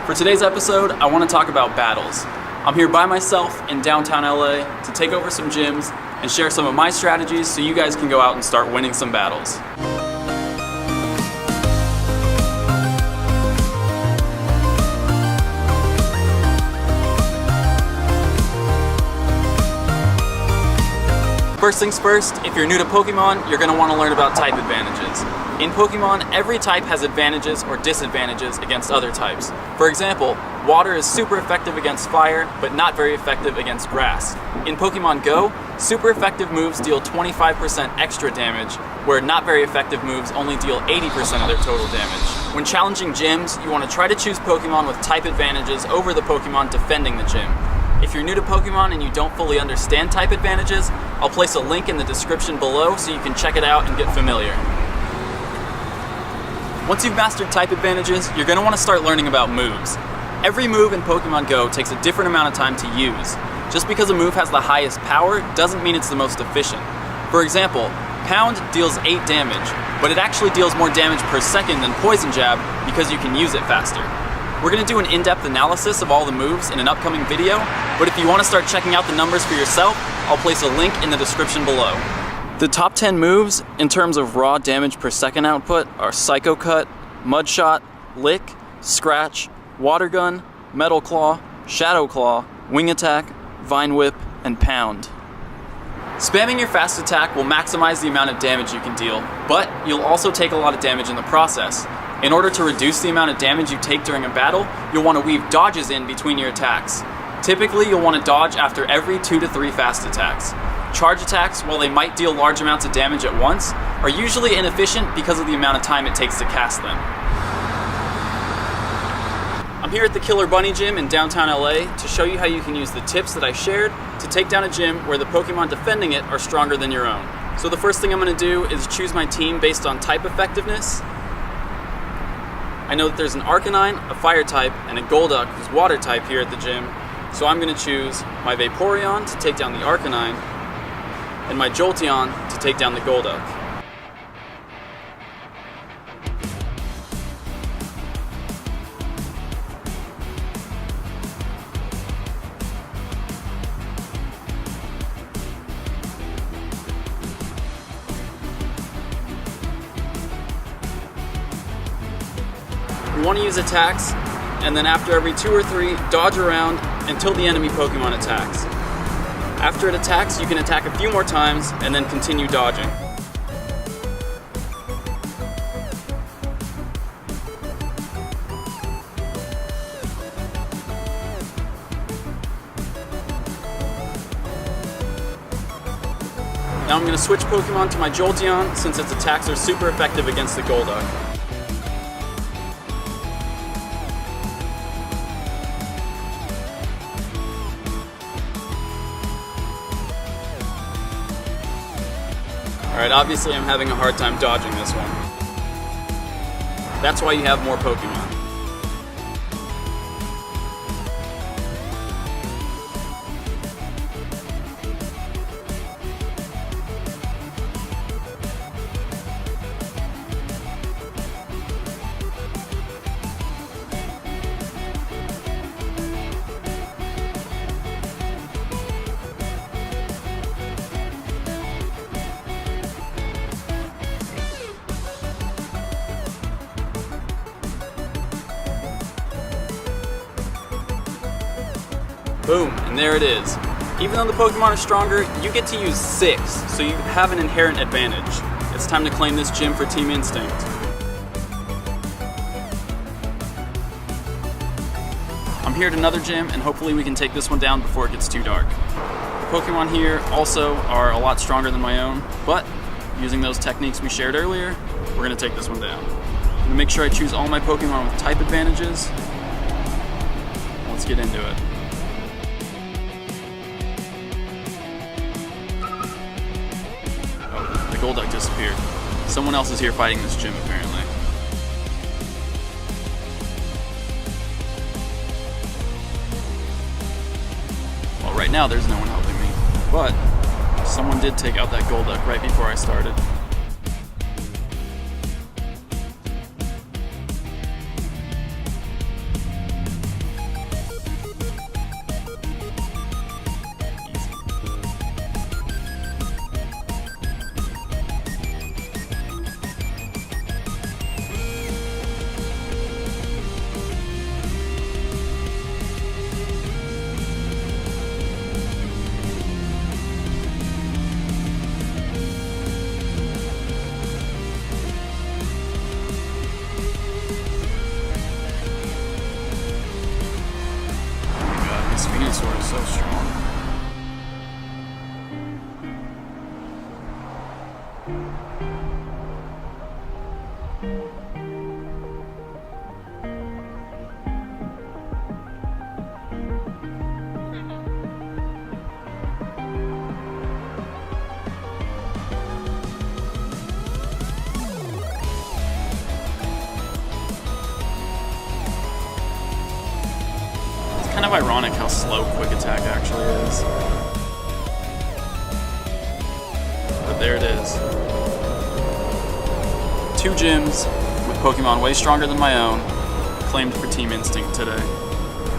For today's episode, I want to talk about battles. I'm here by myself in downtown LA to take over some gyms and share some of my strategies so you guys can go out and start winning some battles. First things first, if you're new to Pokemon, you're going to want to learn about type advantages. In Pokemon, every type has advantages or disadvantages against other types. For example, water is super effective against fire, but not very effective against grass. In Pokemon Go, super effective moves deal 25% extra damage, where not very effective moves only deal 80% of their total damage. When challenging gyms, you want to try to choose Pokemon with type advantages over the Pokemon defending the gym. If you're new to Pokemon and you don't fully understand type advantages, I'll place a link in the description below so you can check it out and get familiar. Once you've mastered type advantages, you're going to want to start learning about moves. Every move in Pokemon Go takes a different amount of time to use. Just because a move has the highest power doesn't mean it's the most efficient. For example, Pound deals 8 damage, but it actually deals more damage per second than Poison Jab because you can use it faster. We're going to do an in-depth analysis of all the moves in an upcoming video, but if you want to start checking out the numbers for yourself, I'll place a link in the description below. The top 10 moves in terms of raw damage per second output are Psycho Cut, Mud Shot, Lick, Scratch, Water Gun, Metal Claw, Shadow Claw, Wing Attack, Vine Whip, and Pound. Spamming your fast attack will maximize the amount of damage you can deal, but you'll also take a lot of damage in the process. In order to reduce the amount of damage you take during a battle, you'll want to weave dodges in between your attacks. Typically, you'll want to dodge after every 2 to 3 fast attacks. Charge attacks, while they might deal large amounts of damage at once, are usually inefficient because of the amount of time it takes to cast them. I'm here at the Killer Bunny Gym in downtown LA to show you how you can use the tips that I shared to take down a gym where the Pokemon defending it are stronger than your own. So the first thing I'm going to do is choose my team based on type effectiveness. I know that there's an Arcanine, a Fire type, and a Golduck who's Water type here at the gym, so I'm going to choose my Vaporeon to take down the Arcanine, and my Jolteon to take down the Golduck. You want to use attacks, and then after every 2 or 3, dodge around until the enemy Pokemon attacks. After it attacks, you can attack a few more times and then continue dodging. Now I'm going to switch Pokemon to my Jolteon since its attacks are super effective against the Golduck. Alright, obviously I'm having a hard time dodging this one. That's why you have more Pokemon. Boom, and there it is. Even though the Pokemon are stronger, you get to use 6, so you have an inherent advantage. It's time to claim this gym for Team Instinct. I'm here at another gym, and hopefully we can take this one down before it gets too dark. The Pokemon here also are a lot stronger than my own, but using those techniques we shared earlier, we're going to take this one down. I'm going to make sure I choose all my Pokemon with type advantages. Let's get into it. The Golduck disappeared. Someone else is here fighting this gym, apparently. Well, right now there's no one helping me, but someone did take out that Golduck right before I started. Venusaur is so strong. Kind of ironic how slow Quick Attack actually is. But there it is. 2 gyms with Pokemon way stronger than my own, claimed for Team Instinct today.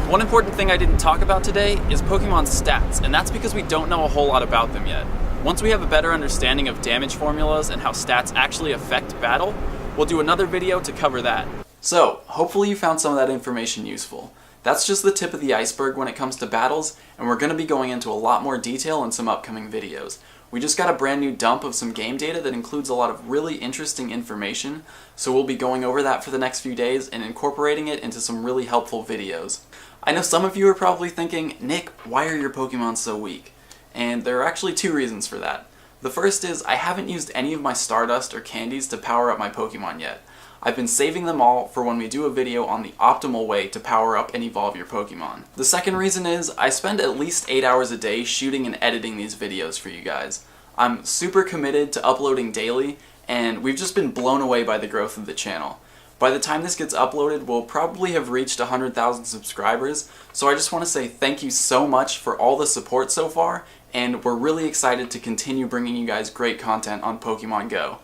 One important thing I didn't talk about today is Pokemon's stats, and that's because we don't know a whole lot about them yet. Once we have a better understanding of damage formulas and how stats actually affect battle, we'll do another video to cover that. So, hopefully you found some of that information useful. That's just the tip of the iceberg when it comes to battles, and we're going to be going into a lot more detail in some upcoming videos. We just got a brand new dump of some game data that includes a lot of really interesting information, so we'll be going over that for the next few days and incorporating it into some really helpful videos. I know some of you are probably thinking, Nick, why are your Pokemon so weak? And there are actually 2 reasons for that. The first is I haven't used any of my Stardust or candies to power up my Pokemon yet. I've been saving them all for when we do a video on the optimal way to power up and evolve your Pokemon. The second reason is I spend at least 8 hours a day shooting and editing these videos for you guys. I'm super committed to uploading daily, and we've just been blown away by the growth of the channel. By the time this gets uploaded, we'll probably have reached 100,000 subscribers, so I just want to say thank you so much for all the support so far, and we're really excited to continue bringing you guys great content on Pokemon Go.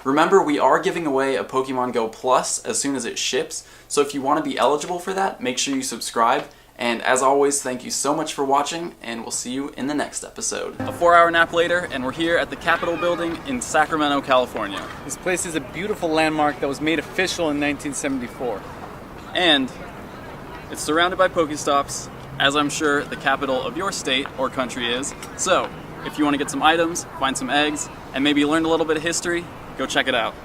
Remember, we are giving away a Pokemon Go Plus as soon as it ships, so if you want to be eligible for that, make sure you subscribe. And as always, thank you so much for watching, and we'll see you in the next episode. A 4-hour nap later, and we're here at the Capitol Building in Sacramento, California. This place is a beautiful landmark that was made official in 1974. And it's surrounded by Pokestops, as I'm sure the capital of your state or country is. So, if you want to get some items, find some eggs, and maybe learn a little bit of history, go check it out.